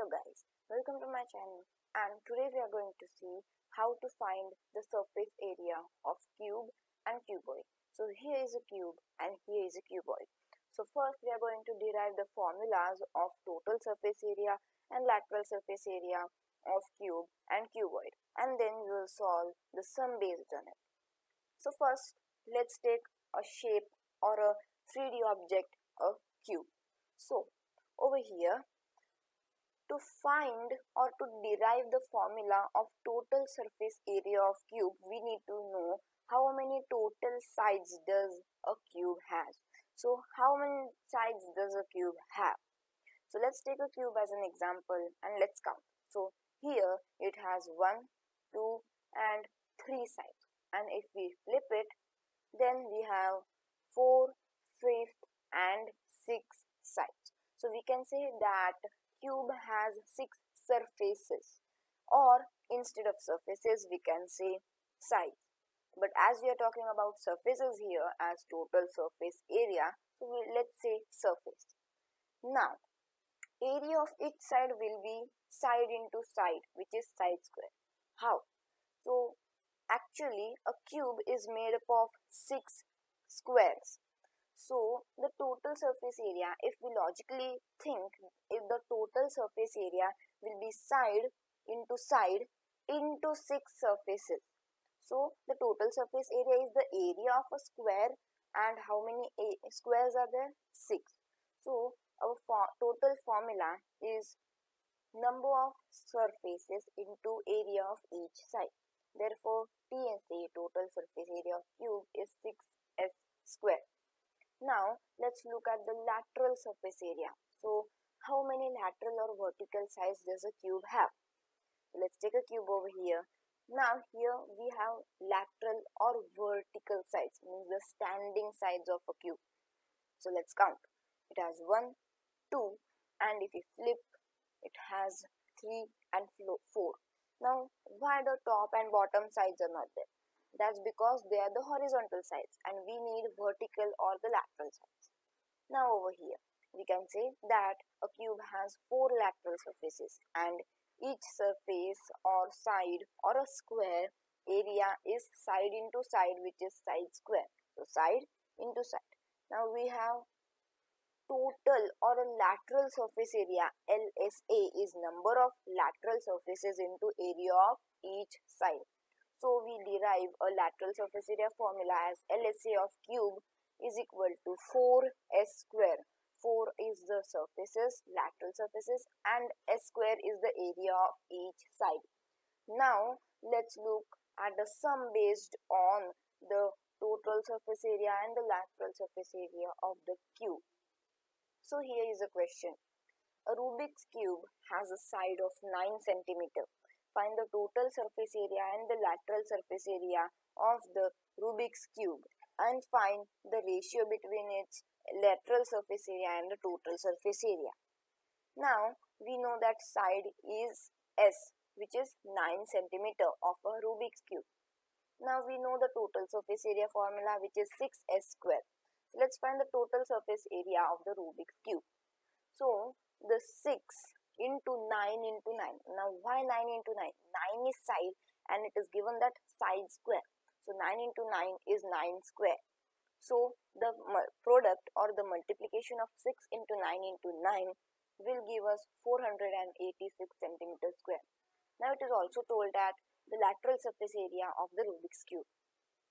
Hello guys, welcome to my channel, and today we are going to see how to find the surface area of cube and cuboid. So here is a cube and here is a cuboid. So first we are going to derive the formulas of total surface area and lateral surface area of cube and cuboid, and then we will solve the sum based on it. So first let's take a shape or a 3D object, a cube. So over here, to find or to derive the formula of total surface area of cube, we need to know how many total sides does a cube has. So how many sides does a cube have? So let's take a cube as an example and let's count. So here it has 1, 2 and 3 sides, and if we flip it, then we have 4, 5th and 6 sides. So we can say that cube has 6 surfaces, or instead of surfaces we can say sides. But as we are talking about surfaces here as total surface area, so let's say surface. Now area of each side will be side into side, which is side square. How? So actually a cube is made up of 6 squares. So the total surface area, if we logically think, if the total surface area will be side into 6 surfaces. So the total surface area is the area of a square, and how many squares are there? 6. So our total formula is number of surfaces into area of each side. Therefore TSA, total surface area of cube, is 6s square. Now let's look at the lateral surface area. So how many lateral or vertical sides does a cube have? Let's take a cube over here. Now here we have lateral or vertical sides, means the standing sides of a cube. So let's count. It has 1, 2, and if you flip, it has 3 and 4. Now why the top and bottom sides are not there? That's because they are the horizontal sides and we need vertical or the lateral sides. Now over here we can say that a cube has 4 lateral surfaces, and each surface or side or a square area is side into side, which is side square. So side into side. Now we have total or a lateral surface area, LSA, is number of lateral surfaces into area of each side. So we derive a lateral surface area formula as LSA of cube is equal to 4s square. 4 is the surfaces, lateral surfaces, and s square is the area of each side. Now let's look at the sum based on the total surface area and the lateral surface area of the cube. So here is a question. A Rubik's cube has a side of 9 centimeter. Find the total surface area and the lateral surface area of the Rubik's cube and find the ratio between its lateral surface area and the total surface area. Now we know that side is S, which is 9 centimeter of a Rubik's cube. Now we know the total surface area formula, which is 6s square. So let's find the total surface area of the Rubik's cube. So the 6 into 9 into 9. Now why 9 into 9? 9 is side and it is given that side square. So 9 into 9 is 9 square. So the product or the multiplication of 6 into 9 into 9 will give us 486 centimeter square. Now it is also told that the lateral surface area of the Rubik's cube.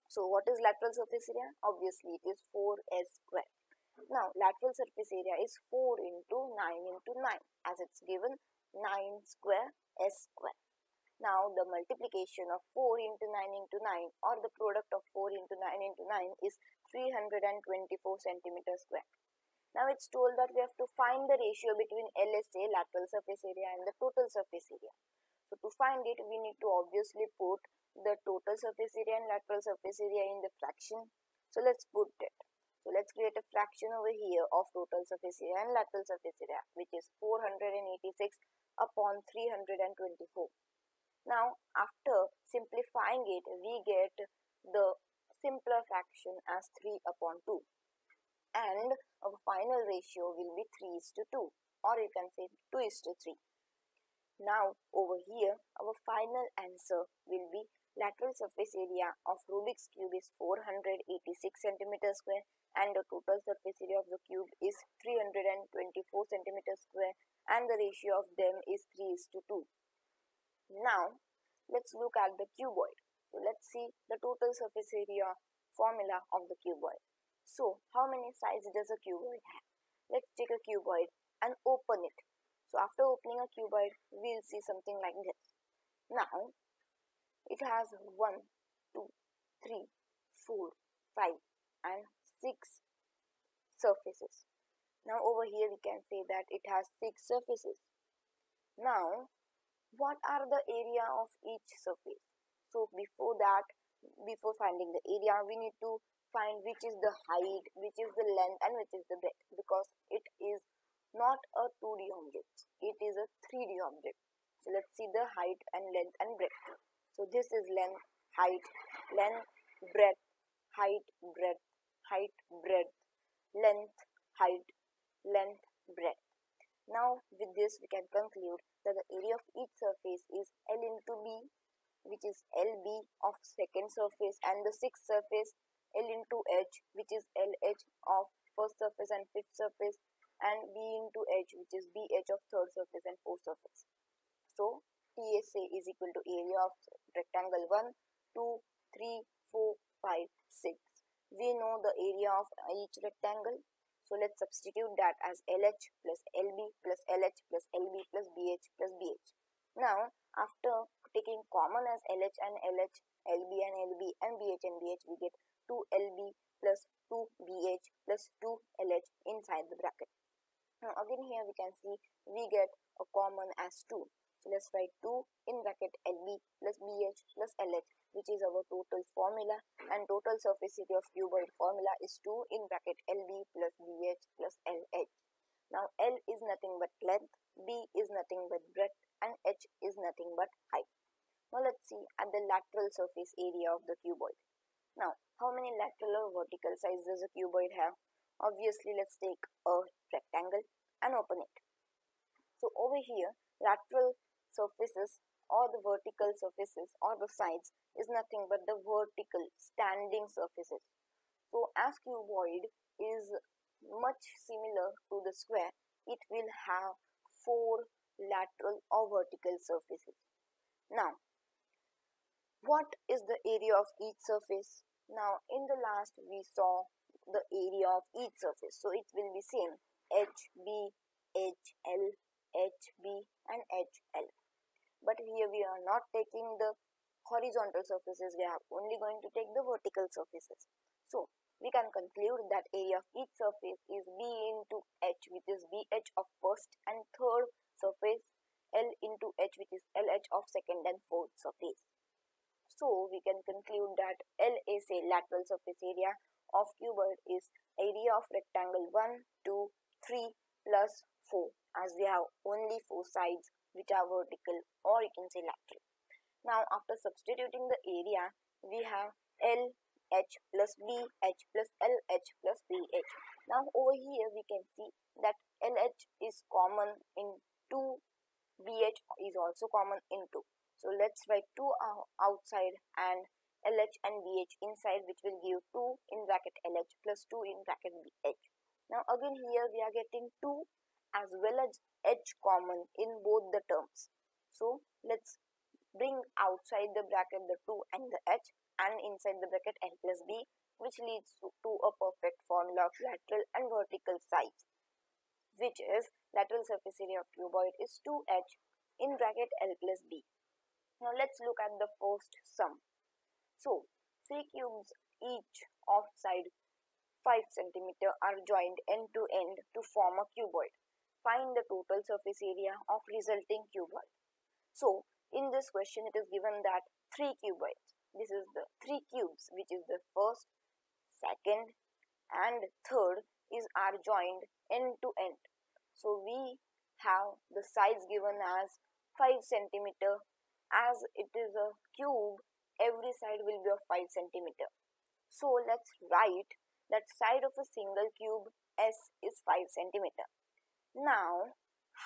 So what is lateral surface area? Obviously it is 4s square. Now lateral surface area is 4 into 9 into 9, as it's given 9 square s square. Now the multiplication of 4 into 9 into 9, or the product of 4 into 9 into 9, is 324 centimeter square. Now it's told that we have to find the ratio between LSA, lateral surface area, and the total surface area. So to find it, we need to obviously put the total surface area and lateral surface area in the fraction. So let's put it. So let's create a fraction over here of total surface area and lateral surface area, which is 486 upon 324. Now after simplifying it, we get the simpler fraction as 3 upon 2, and our final ratio will be 3:2, or you can say 2:3. Now over here our final answer will be lateral surface area of Rubik's cube is 486 centimeters square and the total surface area of the cube is 324 centimeters square and the ratio of them is 3:2. Now let's look at the cuboid. So let's see the total surface area formula of the cuboid. So how many sides does a cuboid have? Let's take a cuboid and open it. So after opening a cuboid, we'll see something like this. Now it has 1, 2, 3, 4, 5 and 6 surfaces. Now over here we can say that it has 6 surfaces. Now what are the area of each surface? So before that, before finding the area, we need to find which is the height, which is the length and which is the breadth, because it is not a 2D object, it is a 3D object. So let's see the height and length and breadth. So this is length, height, breadth, height, breadth, height, breadth, length, height, length, breadth. Now with this we can conclude that the area of each surface is L into B, which is LB of second surface, and the sixth surface L into H, which is LH of first surface and fifth surface, and B into H, which is BH of third surface and fourth surface. So TSA is equal to area of rectangle 1, 2, 3, 4, 5, 6. We know the area of each rectangle. So let's substitute that as LH plus LB plus LH plus LB plus BH plus BH. Now after taking common as LH and LH, LB and LB and BH and BH, we get 2LB plus 2BH plus 2LH inside the bracket. Now again here we can see we get a common as 2. So let's write 2 in bracket LB plus BH plus LH, which is our total formula, and total surface area of cuboid formula is 2 in bracket LB plus BH plus LH. Now L is nothing but length, B is nothing but breadth, and H is nothing but height. Now let's see at the lateral surface area of the cuboid. Now how many lateral or vertical sides does a cuboid have? Obviously let's take a rectangle and open it. So over here lateral surfaces or the vertical surfaces or the sides is nothing but the vertical standing surfaces. So as cuboid is much similar to the square, it will have 4 lateral or vertical surfaces. Now what is the area of each surface? Now in the last we saw the area of each surface, so it will be same HB, HL, HB and HL. But here we are not taking the horizontal surfaces, we are only going to take the vertical surfaces. So we can conclude that area of each surface is B into H, which is BH of first and third surface, L into H, which is LH of second and fourth surface. So we can conclude that LAC, lateral surface area of cuboid, is area of rectangle 1, 2, 3 plus 4, as we have only 4 sides which are vertical, or you can say lateral. Now after substituting the area, we have LH plus BH plus LH plus BH. Now over here we can see that LH is common in 2, BH is also common in 2. So let's write 2 outside and LH and BH inside, which will give 2 in bracket LH plus 2 in bracket BH. Now again here we are getting 2 as well as H common in both the terms. So let's bring outside the bracket the 2 and the H, and inside the bracket L plus B, which leads to a perfect formula of lateral and vertical sides, which is lateral surface area of cuboid is 2H in bracket L plus B. Now let's look at the first sum. So 3 cubes each of side 5 cm are joined end to end to form a cuboid. Find the total surface area of resulting cuboid. So in this question it is given that 3 cuboids. This is the 3 cubes, which is the first, second and third are joined end to end. So we have the size given as 5 cm. As it is a cube, every side will be of 5 cm. So let's write that side of a single cube S is 5 cm. Now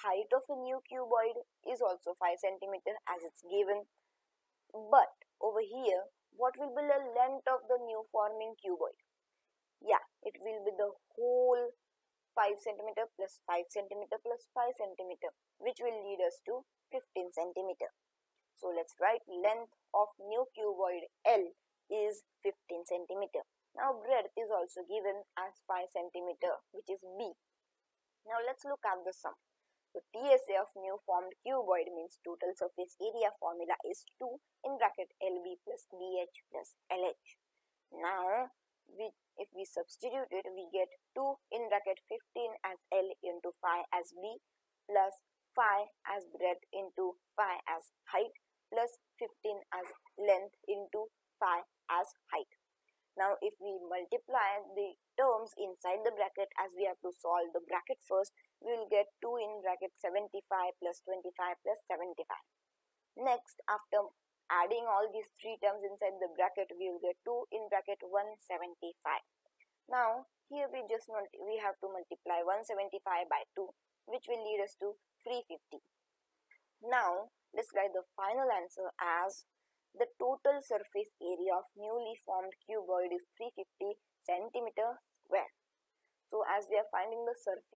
height of a new cuboid is also 5 centimeter as it's given. But over here, what will be the length of the new forming cuboid? Yeah, it will be the whole 5 centimeter plus 5 centimeter plus 5 centimeter, which will lead us to 15 centimeter. So let's write length of new cuboid L is 15 centimeter. Now breadth is also given as 5 centimeter, which is B. Now let's look at the sum. So TSA of new formed cuboid means total surface area formula is 2 in bracket LB plus BH plus LH. Now if we substitute it, we get 2 in bracket 15 as L into 5 as B plus 5 as breadth into 5 as height plus 15 as length into 5 as height. Now if we multiply the terms inside the bracket, as we have to solve the bracket first, we will get 2 in bracket 75 plus 25 plus 75. Next, after adding all these three terms inside the bracket, we will get 2 in bracket 175. Now here we have to multiply 175 by 2, which will lead us to 350. Now let's write the final answer as the total surface area of newly formed cuboid is 350 centimeter square. So as we are finding the surface